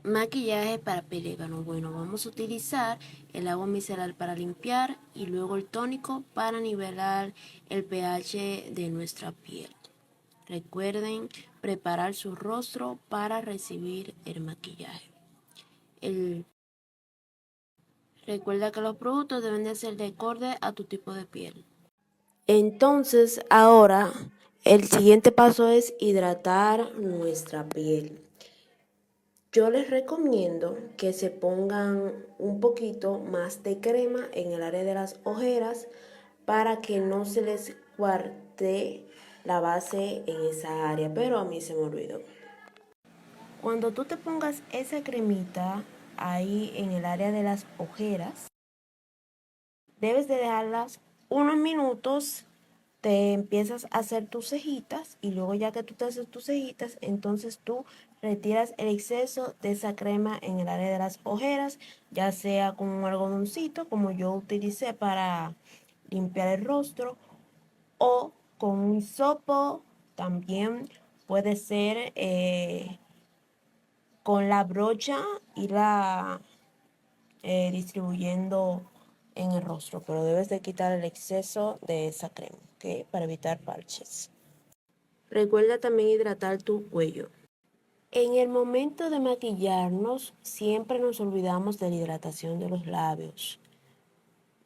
Maquillaje para pelícano. Bueno, vamos a utilizar el agua micelar para limpiar y luego el tónico para nivelar el pH de nuestra piel. Recuerden preparar su rostro para recibir el maquillaje. Recuerda que los productos deben de ser de acorde a tu tipo de piel. Entonces, ahora el siguiente paso es hidratar nuestra piel. Yo les recomiendo que se pongan un poquito más de crema en el área de las ojeras para que no se les cuarte la base en esa área, pero a mí se me olvidó. Cuando tú te pongas esa cremita ahí en el área de las ojeras, debes de dejarlas unos minutos, te empiezas a hacer tus cejitas y luego ya que tú te haces tus cejitas, entonces tú retiras el exceso de esa crema en el área de las ojeras, ya sea con un algodoncito como yo utilicé para limpiar el rostro o con un hisopo, también puede ser con la brocha irla distribuyendo en el rostro, pero debes de quitar el exceso de esa crema, ¿ok? Para evitar parches. Recuerda también hidratar tu cuello. En el momento de maquillarnos, siempre nos olvidamos de la hidratación de los labios.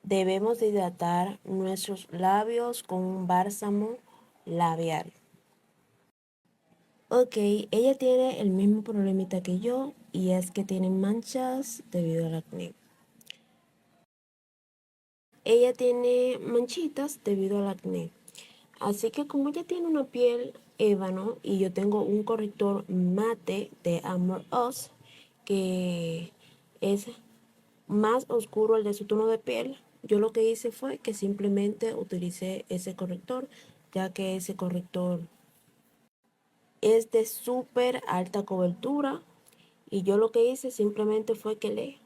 Debemos de hidratar nuestros labios con un bálsamo labial. Ok, ella tiene el mismo problemita que yo y es que tiene manchas debido al acné. Ella tiene manchitas debido al acné. Así que como ella tiene una piel ébano y yo tengo un corrector mate de Amor Us que es más oscuro el de su tono de piel, yo lo que hice fue que simplemente utilicé ese corrector, ya que ese corrector es de súper alta cobertura y yo lo que hice simplemente fue que le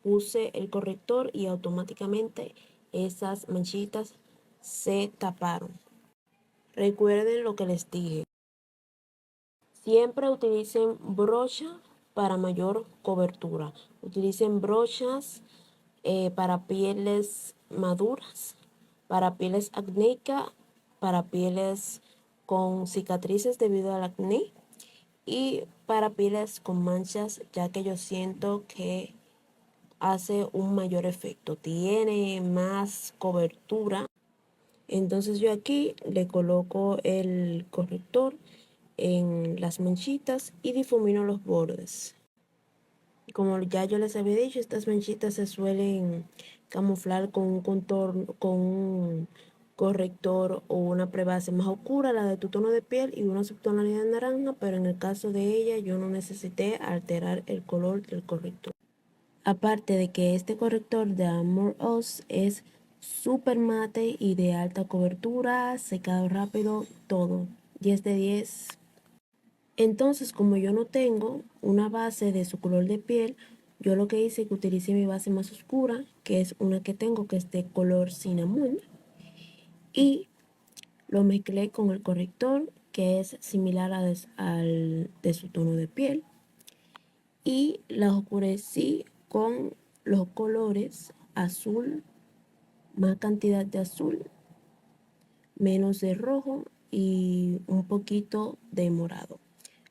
puse el corrector y automáticamente esas manchitas se taparon. Recuerden lo que les dije. Siempre utilicen brocha para mayor cobertura. Utilicen brochas para pieles maduras, para pieles acnéicas, para pieles con cicatrices debido al acné y para pieles con manchas, ya que yo siento que hace un mayor efecto, tiene más cobertura. Entonces yo aquí le coloco el corrector en las manchitas y difumino los bordes. Como ya yo les había dicho, estas manchitas se suelen camuflar con un contorno, con un corrector o una prebase más oscura, la de tu tono de piel y una subtonalidad naranja, pero en el caso de ella yo no necesité alterar el color del corrector. Aparte de que este corrector de Amor Us es súper mate y de alta cobertura, secado rápido, todo. 10 de 10. Entonces, como yo no tengo una base de su color de piel, yo lo que hice es que utilicé mi base más oscura, que es una que tengo que es de color cinnamon, y lo mezclé con el corrector, que es similar al de su tono de piel, y la oscurecí con los colores azul, más cantidad de azul, menos de rojo y un poquito de morado.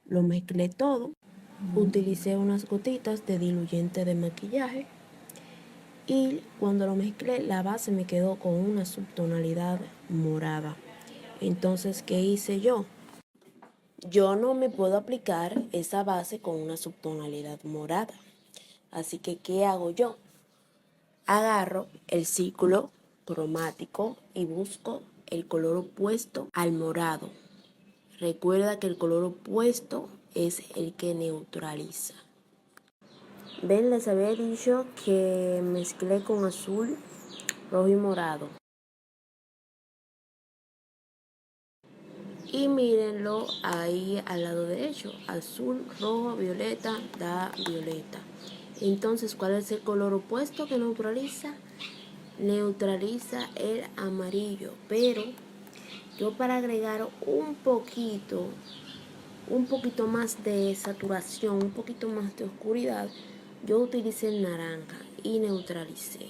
Lo mezclé todo, utilicé unas gotitas de diluyente de maquillaje y cuando lo mezclé la base me quedó con una subtonalidad morada. Entonces, ¿qué hice yo? Yo no me puedo aplicar esa base con una subtonalidad morada. Así que, ¿qué hago yo? Agarro el círculo cromático y busco el color opuesto al morado. Recuerda que el color opuesto es el que neutraliza. Ven, les había dicho que mezclé con azul, rojo y morado. Y mírenlo ahí al lado derecho. Azul, rojo, violeta, da violeta. Entonces, ¿cuál es el color opuesto que neutraliza? Neutraliza el amarillo. Pero yo para agregar un poquito un poquito más de saturación, un poquito más de oscuridad, yo utilicé el naranja y neutralicé.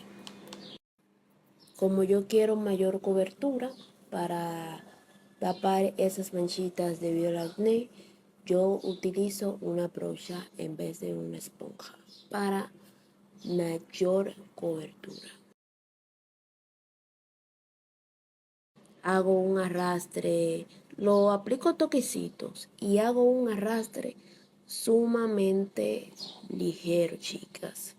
Como yo quiero mayor cobertura para tapar esas manchitas debido al acné, yo utilizo una brocha en vez de una esponja para mayor cobertura. Hago un arrastre, lo aplico toquecitos y hago un arrastre sumamente ligero, chicas.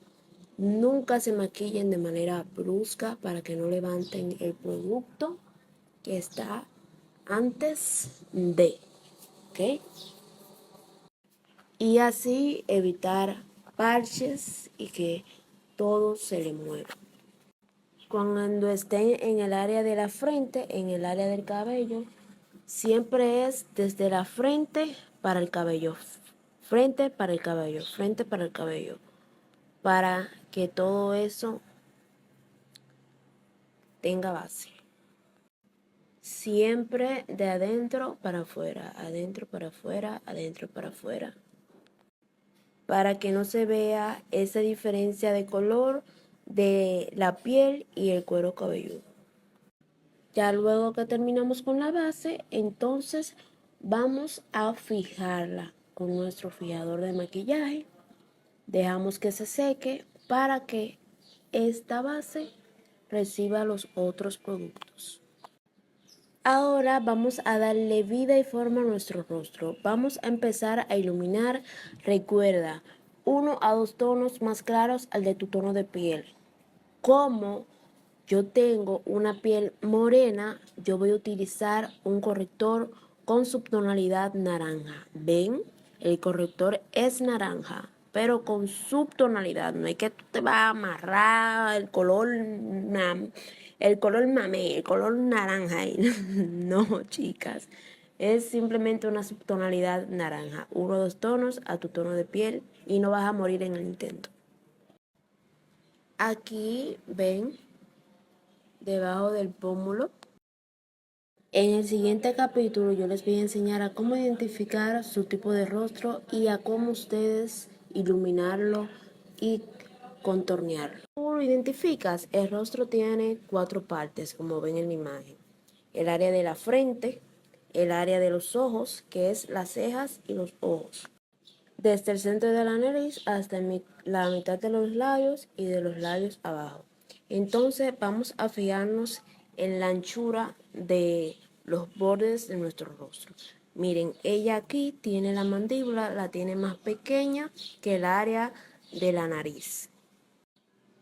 Nunca se maquillen de manera brusca para que no levanten el producto que está antes de, ¿ok? Y así evitar parches y que todo se le mueva. Cuando estén en el área de la frente, en el área del cabello, siempre es desde la frente para el cabello, frente para el cabello, frente para el cabello, para que todo eso tenga base. Siempre de adentro para afuera, adentro para afuera, adentro para afuera, para que no se vea esa diferencia de color de la piel y el cuero cabelludo. Ya luego que terminamos con la base, entonces vamos a fijarla con nuestro fijador de maquillaje. Dejamos que se seque para que esta base reciba los otros productos. Ahora vamos a darle vida y forma a nuestro rostro. Vamos a empezar a iluminar. Recuerda, 1 a 2 tonos más claros al de tu tono de piel. Como yo tengo una piel morena, yo voy a utilizar un corrector con subtonalidad naranja. ¿Ven? El corrector es naranja, pero con subtonalidad. No es que tú te vas a amarrar el color mamé, el color naranja. No, chicas. Es simplemente una subtonalidad naranja. 1 o 2 tonos a tu tono de piel y no vas a morir en el intento. Aquí ven debajo del pómulo. En el siguiente capítulo yo les voy a enseñar a cómo identificar su tipo de rostro y a cómo ustedes iluminarlo y contornearlo. ¿Cómo lo identificas? El rostro tiene 4 partes, como ven en la imagen. El área de la frente, el área de los ojos, que es las cejas y los ojos. Desde el centro de la nariz hasta la mitad de los labios y de los labios abajo. Entonces vamos a fijarnos en la anchura de los bordes de nuestro rostro. Miren, ella aquí tiene la mandíbula, la tiene más pequeña que el área de la nariz.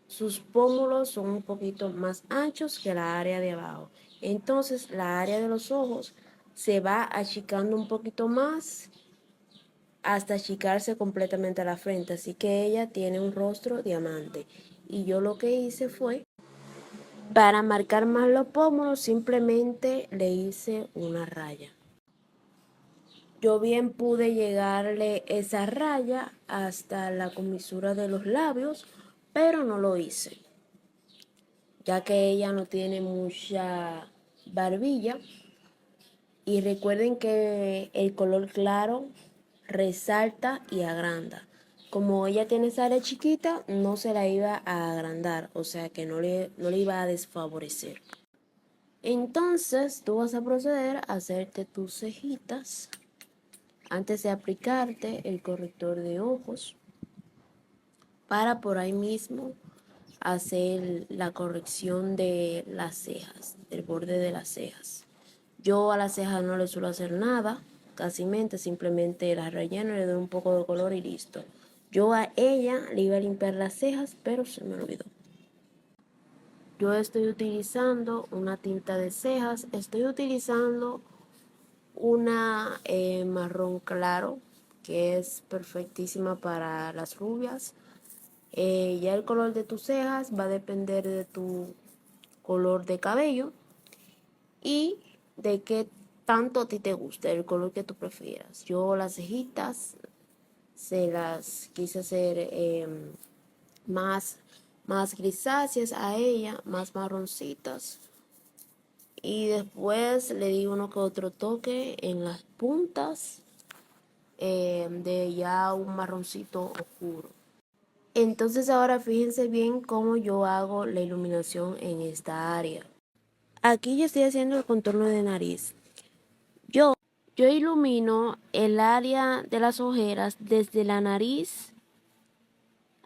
Sus pómulos son un poquito más anchos que la área de abajo. Entonces la área de los ojos se va achicando un poquito más hasta achicarse completamente a la frente. Así que ella tiene un rostro diamante. Y yo lo que hice fue, para marcar más los pómulos, simplemente le hice una raya. Yo bien pude llegarle esa raya hasta la comisura de los labios, pero no lo hice, ya que ella no tiene mucha barbilla. Y recuerden que el color claro resalta y agranda. Como ella tiene esa área chiquita, no se la iba a agrandar, o sea que no le iba a desfavorecer. Entonces tú vas a proceder a hacerte tus cejitas antes de aplicarte el corrector de ojos, para por ahí mismo hacer la corrección de las cejas, del borde de las cejas. Yo a las cejas no le suelo hacer nada, casi simplemente las relleno, le doy un poco de color y listo. Yo a ella le iba a limpiar las cejas, pero se me olvidó. Yo estoy utilizando una tinta de cejas, estoy utilizando una marrón claro, que es perfectísima para las rubias. Ya el color de tus cejas va a depender de tu color de cabello y de qué tanto a ti te gusta, el color que tú prefieras. Yo las cejitas se las quise hacer más grisáceas a ella, más marroncitas. Y después le di uno que otro toque en las puntas de ya un marroncito oscuro. Entonces ahora fíjense bien cómo yo hago la iluminación en esta área. Aquí yo estoy haciendo el contorno de nariz. Yo ilumino el área de las ojeras desde la nariz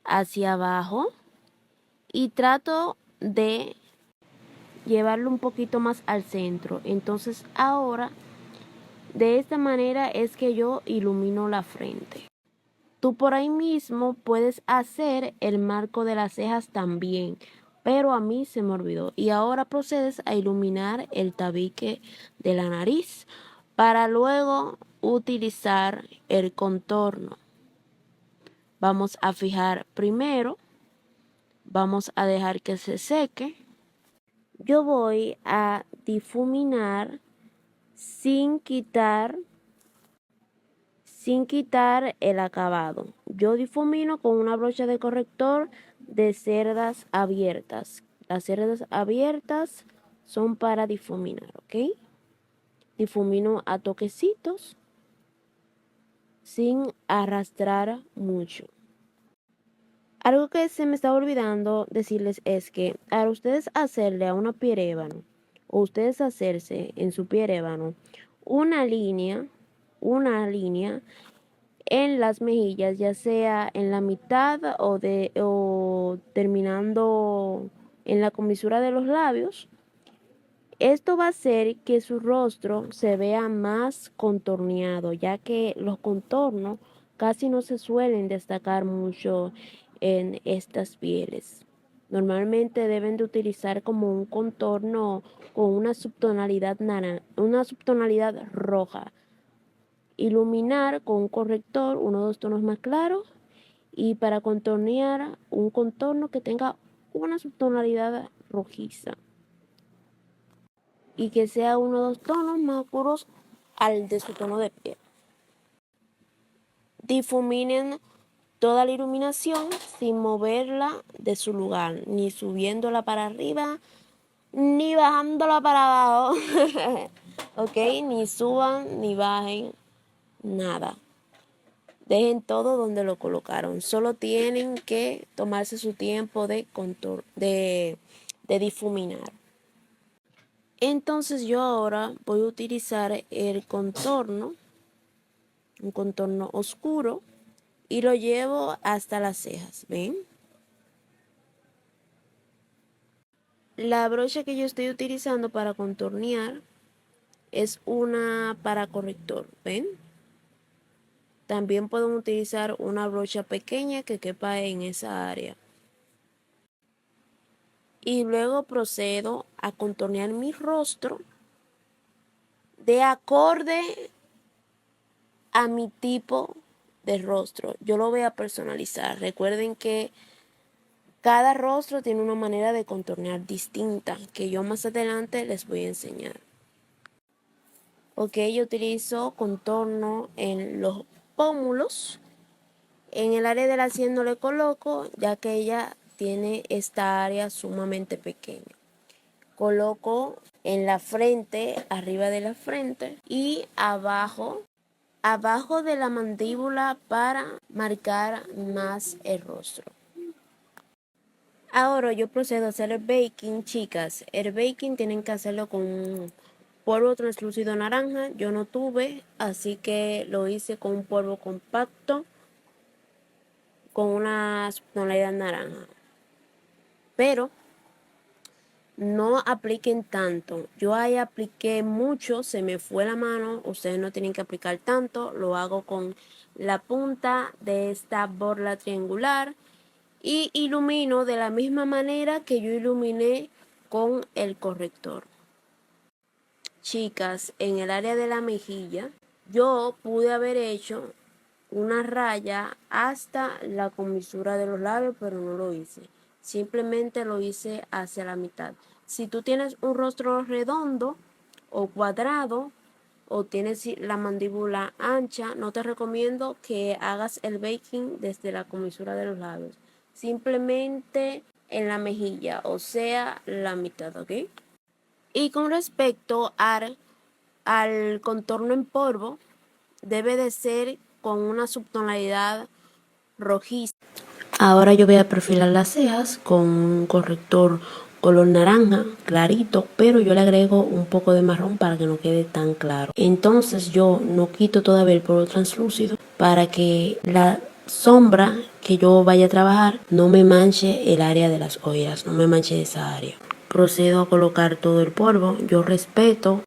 hacia abajo y trato de llevarlo un poquito más al centro. Entonces ahora de esta manera es que yo ilumino la frente. Tú por ahí mismo puedes hacer el marco de las cejas también, pero a mí se me olvidó. Y ahora procedes a iluminar el tabique de la nariz para luego utilizar el contorno. Vamos a fijar primero, vamos a dejar que se seque. Yo voy a difuminar sin quitar el acabado. Yo difumino con una brocha de corrector de cerdas abiertas. Las cerdas abiertas son para difuminar, ¿ok? Difumino a toquecitos sin arrastrar mucho. Algo que se me estaba olvidando decirles es que al ustedes hacerle a una piel ébano o ustedes hacerse en su piel ébano una línea en las mejillas, ya sea en la mitad o terminando en la comisura de los labios. Esto va a hacer que su rostro se vea más contorneado, ya que los contornos casi no se suelen destacar mucho en estas pieles. Normalmente deben de utilizar como un contorno con una subtonalidad roja. Iluminar con un corrector, uno o dos tonos más claros, y para contornear un contorno que tenga una subtonalidad rojiza y que sea uno o dos tonos más oscuros al de su tono de piel. Difuminen toda la iluminación sin moverla de su lugar, ni subiéndola para arriba, ni bajándola para abajo. Ok, ni suban ni bajen nada. Dejen todo donde lo colocaron. Solo tienen que tomarse su tiempo de difuminar. Entonces yo ahora voy a utilizar el contorno, un contorno oscuro, y lo llevo hasta las cejas, ¿ven? La brocha que yo estoy utilizando para contornear es una para corrector, ¿ven? También pueden utilizar una brocha pequeña que quepa en esa área. Y luego procedo a contornear mi rostro de acorde a mi tipo de rostro. Yo lo voy a personalizar. Recuerden que cada rostro tiene una manera de contornear distinta que yo más adelante les voy a enseñar. Ok, yo utilizo contorno en los pómulos. En el área de la sien no le coloco, ya que ella tiene esta área sumamente pequeña. Coloco en la frente, arriba de la frente y abajo de la mandíbula para marcar más el rostro. Ahora yo procedo a hacer el baking, chicas. El baking tienen que hacerlo con un polvo translúcido naranja. Yo no tuve, así que lo hice con un polvo compacto con una tonalidad naranja. Pero no apliquen tanto. Yo ahí apliqué mucho, se me fue la mano. Ustedes no tienen que aplicar tanto. Lo hago con la punta de esta borla triangular y ilumino de la misma manera que yo iluminé con el corrector. Chicas, en el área de la mejilla, yo pude haber hecho una raya hasta la comisura de los labios, pero no lo hice. Simplemente lo hice hacia la mitad. Si tú tienes un rostro redondo o cuadrado o tienes la mandíbula ancha, no te recomiendo que hagas el baking desde la comisura de los labios. Simplemente en la mejilla, o sea, la mitad, ¿ok? Y con respecto al contorno en polvo, debe de ser con una subtonalidad rojiza. Ahora yo voy a perfilar las cejas con un corrector color naranja clarito, pero yo le agrego un poco de marrón para que no quede tan claro. Entonces yo no quito todavía el polvo translúcido para que la sombra que yo vaya a trabajar no me manche el área de las ojeras, no me manche esa área. Procedo a colocar todo el polvo. Yo respeto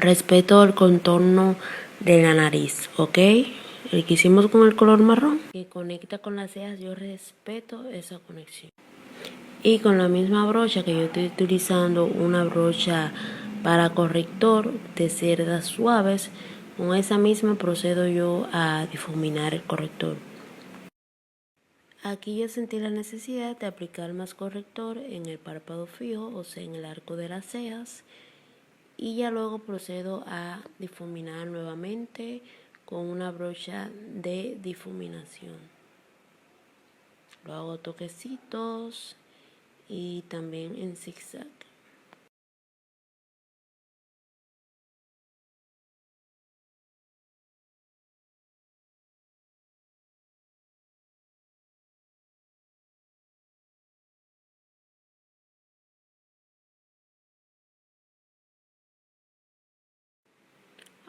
el contorno de la nariz, ¿ok? El que hicimos con el color marrón, que conecta con las cejas, yo respeto esa conexión. Y con la misma brocha que yo estoy utilizando, una brocha para corrector de cerdas suaves, con esa misma procedo yo a difuminar el corrector. Aquí yo sentí la necesidad de aplicar más corrector en el párpado fijo, o sea en el arco de las cejas, y ya luego procedo a difuminar nuevamente con una brocha de difuminación. Lo hago toquecitos y también en zigzag.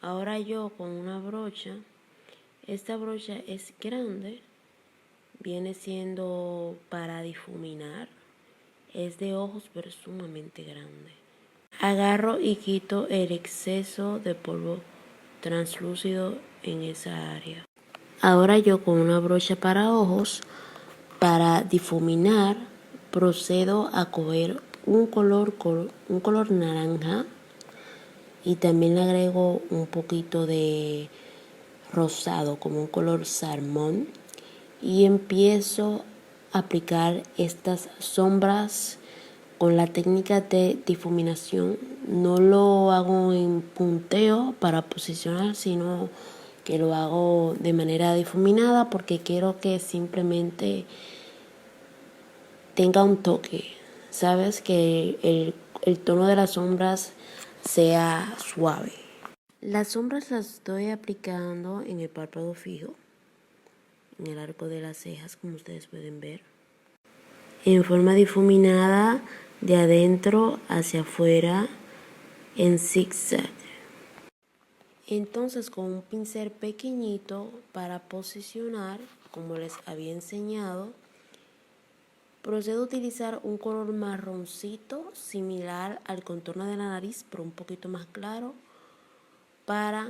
Ahora yo con una brocha, esta brocha es grande, viene siendo para difuminar, es de ojos pero sumamente grande. Agarro y quito el exceso de polvo translúcido en esa área. Ahora yo con una brocha para ojos, para difuminar, procedo a coger un color naranja y también le agrego un poquito de rosado, como un color salmón, y empiezo a aplicar estas sombras con la técnica de difuminación. No lo hago en punteo para posicionar, sino que lo hago de manera difuminada porque quiero que simplemente tenga un toque, sabes, que el tono de las sombras sea suave. Las sombras las estoy aplicando en el párpado fijo, en el arco de las cejas, como ustedes pueden ver, en forma difuminada de adentro hacia afuera en zigzag. Entonces con un pincel pequeñito para posicionar, como les había enseñado, procedo a utilizar un color marroncito similar al contorno de la nariz, pero un poquito más claro, para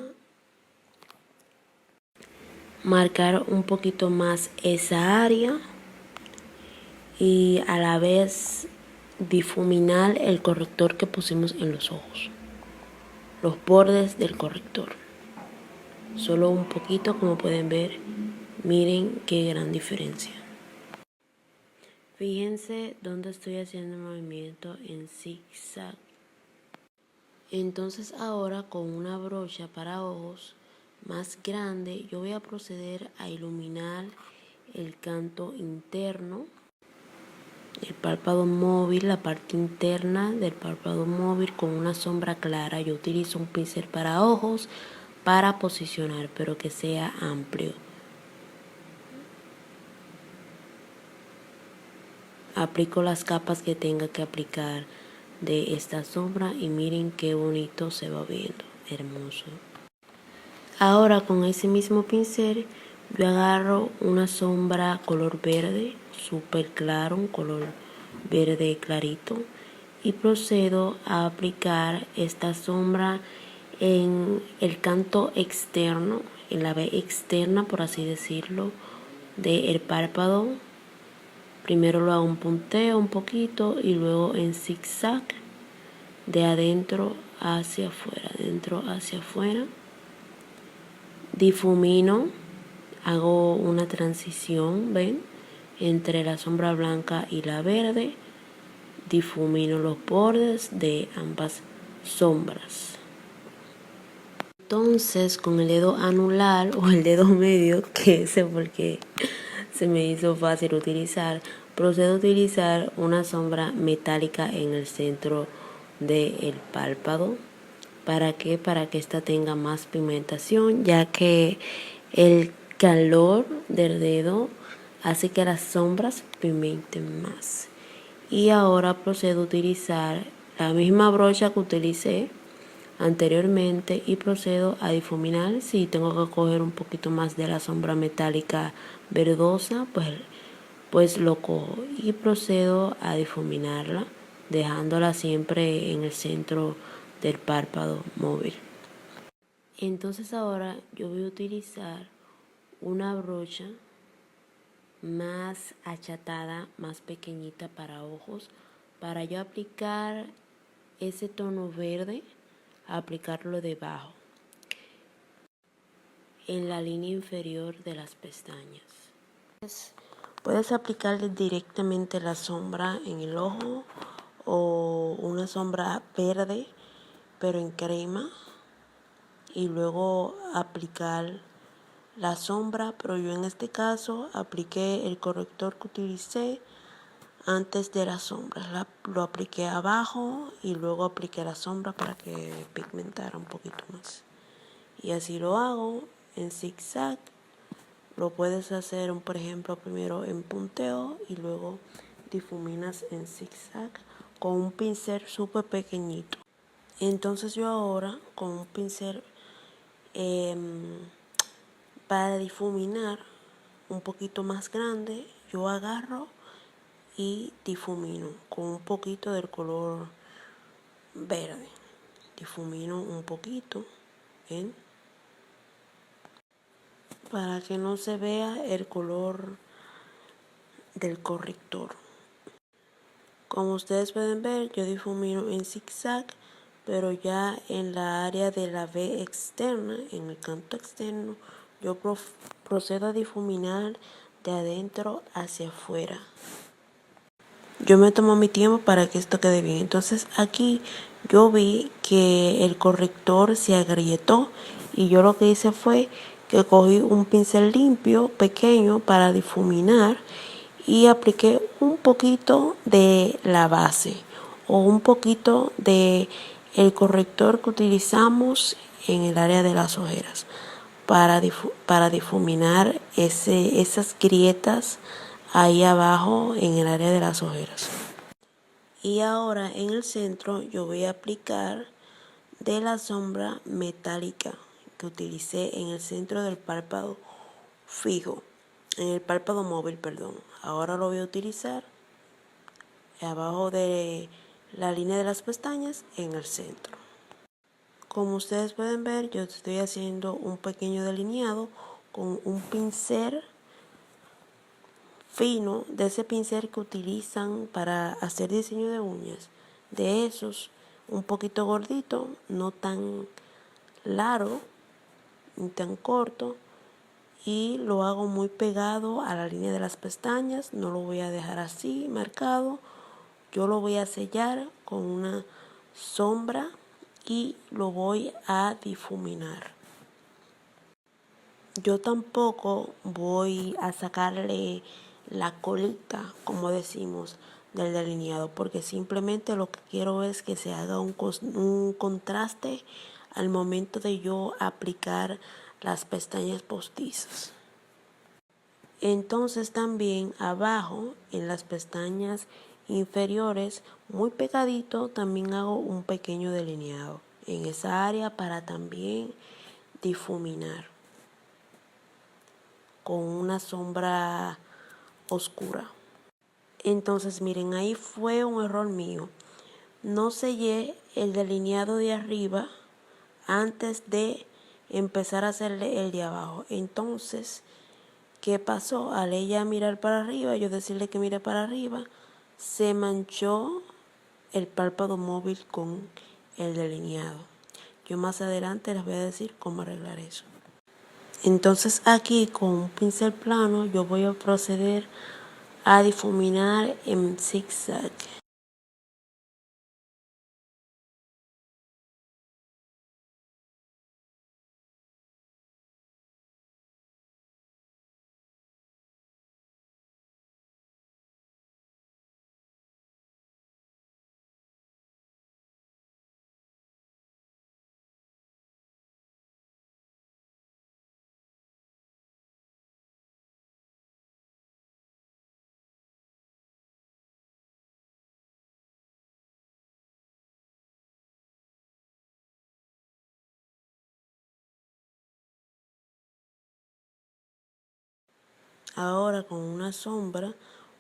marcar un poquito más esa área y a la vez difuminar el corrector que pusimos en los ojos, los bordes del corrector. Solo un poquito, como pueden ver, miren qué gran diferencia. Fíjense dónde estoy haciendo el movimiento en zigzag. Entonces ahora con una brocha para ojos más grande yo voy a proceder a iluminar el canto interno, el párpado móvil, la parte interna del párpado móvil con una sombra clara. Yo utilizo un pincel para ojos para posicionar, pero que sea amplio. Aplico las capas que tenga que aplicar de esta sombra y miren qué bonito se va viendo, hermoso. Ahora con ese mismo pincel yo agarro una sombra color verde, súper claro, un color verde clarito, y procedo a aplicar esta sombra en el canto externo, en la B externa, por así decirlo, del párpado. Primero lo hago un punteo un poquito y luego en zigzag de adentro hacia afuera, adentro hacia afuera. Difumino, hago una transición, ¿ven? Entre la sombra blanca y la verde. Difumino los bordes de ambas sombras. Entonces con el dedo anular o el dedo medio, que sé por qué se me hizo fácil utilizar, procedo a utilizar una sombra metálica en el centro del párpado. ¿Para qué? Para que esta tenga más pigmentación, ya que El calor del dedo hace que las sombras pigmenten más. Y ahora procedo a utilizar la misma brocha que utilicé anteriormente y procedo a difuminar. Si tengo que coger un poquito más de la sombra metálica verdosa, pues lo cojo y procedo a difuminarla, dejándola siempre en el centro del párpado móvil. Entonces ahora yo voy a utilizar una brocha más achatada, más pequeñita para ojos, para yo aplicar ese tono verde, aplicarlo debajo, en la línea inferior de las pestañas. Puedes aplicarle directamente la sombra en el ojo o una sombra verde, pero en crema, y luego aplicar la sombra, pero yo en este caso apliqué el corrector que utilicé antes de la sombra. Lo apliqué abajo y luego apliqué la sombra para que pigmentara un poquito más. Y así lo hago en zigzag. Lo puedes hacer, por ejemplo, primero en punteo y luego difuminas en zigzag con un pincel súper pequeñito. Entonces yo ahora con un pincel para difuminar un poquito más grande, yo agarro y difumino con un poquito del color verde. Difumino un poquito, ¿ven? Para que no se vea el color del corrector. Como ustedes pueden ver, yo difumino en zigzag, pero ya en la área de la V externa, en el canto externo, yo procedo a difuminar de adentro hacia afuera. Yo me tomo mi tiempo para que esto quede bien. Entonces aquí yo vi que el corrector se agrietó y yo lo que hice fue que cogí un pincel limpio, pequeño, para difuminar y apliqué un poquito de la base o un poquito de el corrector que utilizamos en el área de las ojeras para difuminar esas grietas ahí abajo en el área de las ojeras. Y ahora en el centro yo voy a aplicar de la sombra metálica que utilicé en el centro del párpado fijo, en el párpado móvil, perdón. Ahora lo voy a utilizar abajo de la línea de las pestañas en el centro. Como ustedes pueden ver, yo estoy haciendo un pequeño delineado con un pincel fino, de ese pincel que utilizan para hacer diseño de uñas, de esos, un poquito gordito, no tan largo ni tan corto, y lo hago muy pegado a la línea de las pestañas. No lo voy a dejar así marcado, yo lo voy a sellar con una sombra y lo voy a difuminar. Yo tampoco voy a sacarle la colita, como decimos, del delineado, porque simplemente lo que quiero es que se haga un contraste al momento de yo aplicar las pestañas postizas. Entonces también abajo en las pestañas inferiores, muy pegadito, también hago un pequeño delineado en esa área para también difuminar con una sombra oscura. Entonces miren, ahí fue un error mío. No sellé el delineado de arriba antes de empezar a hacerle el de abajo. Entonces, ¿qué pasó? Al ella mirar para arriba, yo decirle que mire para arriba, se manchó el párpado móvil con el delineado. Yo más adelante les voy a decir cómo arreglar eso. Entonces aquí con un pincel plano yo voy a proceder a difuminar en zigzag. Ahora con una sombra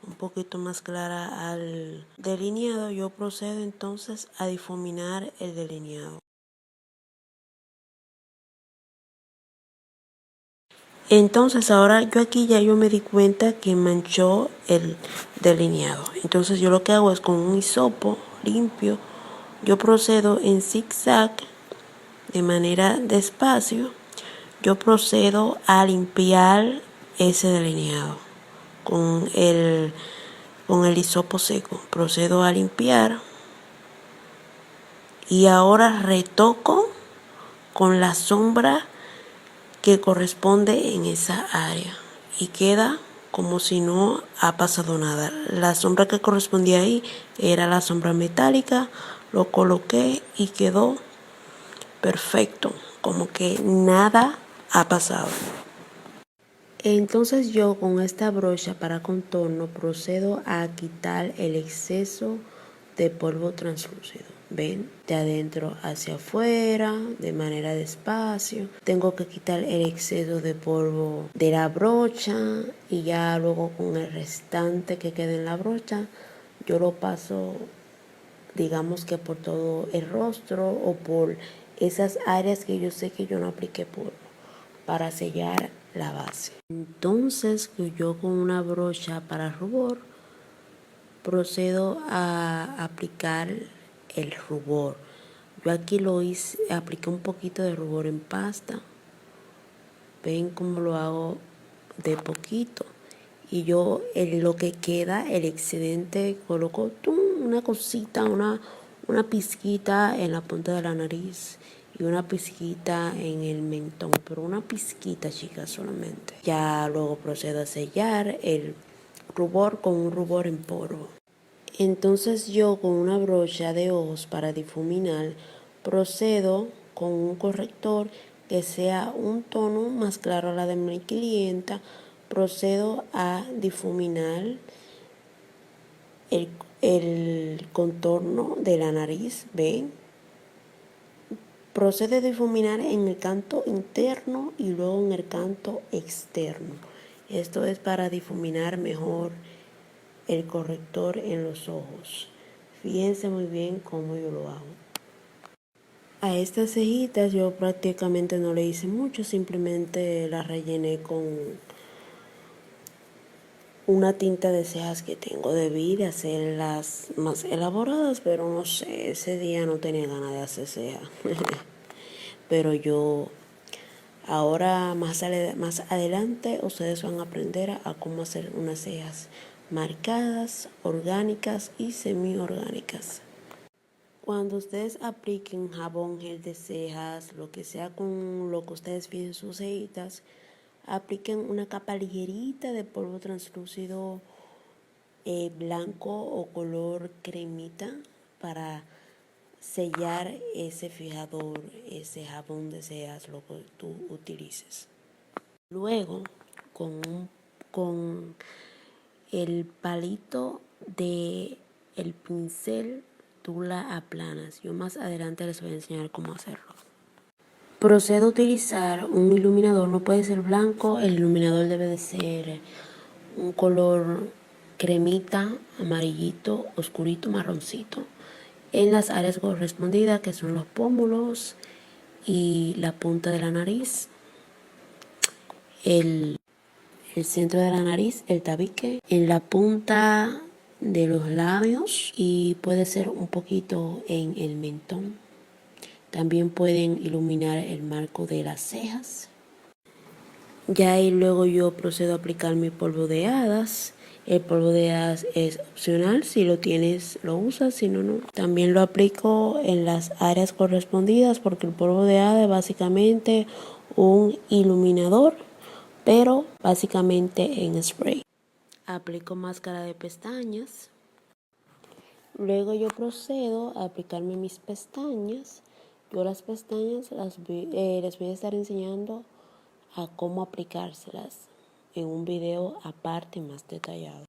un poquito más clara al delineado, yo procedo entonces a difuminar el delineado. Entonces ahora yo aquí ya yo me di cuenta que manchó el delineado. Entonces yo lo que hago es con un hisopo limpio, yo procedo en zigzag de manera despacio. Yo procedo a limpiar ese delineado con el hisopo seco. Procedo a limpiar y ahora retoco con la sombra que corresponde en esa área y queda como si no ha pasado nada. La sombra que correspondía ahí era la sombra metálica, lo coloqué y quedó perfecto, como que nada ha pasado. Entonces yo con esta brocha para contorno procedo a quitar el exceso de polvo translúcido. Ven, de adentro hacia afuera, de manera despacio. Tengo que quitar el exceso de polvo de la brocha y ya luego con el restante que quede en la brocha, yo lo paso, digamos que por todo el rostro o por esas áreas que yo sé que yo no apliqué polvo para sellar la base. Entonces yo con una brocha para rubor procedo a aplicar el rubor. Yo aquí lo hice, apliqué un poquito de rubor en pasta. Ven cómo lo hago de poquito. Y yo en lo que queda, el excedente, coloco una cosita, una pizquita en la punta de la nariz y una pizquita en el mentón, pero una pizquita, chicas, solamente. Ya luego procedo a sellar el rubor con un rubor en polvo. Entonces yo con una brocha de ojos para difuminar procedo con un corrector que sea un tono más claro a la de mi clienta. Procedo a difuminar el contorno de la nariz, ¿ven? Procede a difuminar en el canto interno y luego en el canto externo. Esto es para difuminar mejor el corrector en los ojos. Fíjense muy bien cómo yo lo hago. A estas cejitas yo prácticamente no le hice mucho, simplemente las rellené con una tinta de cejas que tengo. Debí de hacerlas más elaboradas, pero no sé, ese día no tenía ganas de hacer cejas. Pero yo ahora más adelante ustedes van a aprender a cómo hacer unas cejas marcadas, orgánicas y semi-orgánicas. Cuando ustedes apliquen jabón, gel de cejas, lo que sea con lo que ustedes piden sus cejitas, apliquen una capa ligerita de polvo translúcido blanco o color cremita para sellar ese fijador, ese jabón de cejas, lo que tú utilices. Luego, con el palito de el pincel, tú la aplanas. Yo más adelante les voy a enseñar cómo hacerlo. Procedo a utilizar un iluminador, no puede ser blanco, el iluminador debe de ser un color cremita, amarillito, oscurito, marroncito, en las áreas correspondidas que son los pómulos y la punta de la nariz, el centro de la nariz, el tabique, en la punta de los labios y puede ser un poquito en el mentón. También pueden iluminar el marco de las cejas. Ya ahí luego yo procedo a aplicar mi polvo de hadas. El polvo de hadas es opcional, si lo tienes lo usas, si no, no. También lo aplico en las áreas correspondidas porque el polvo de hadas es básicamente un iluminador, pero básicamente en spray. Aplico máscara de pestañas. Luego yo procedo a aplicarme mis pestañas. Yo las pestañas les voy a estar enseñando a cómo aplicárselas en un video aparte más detallado.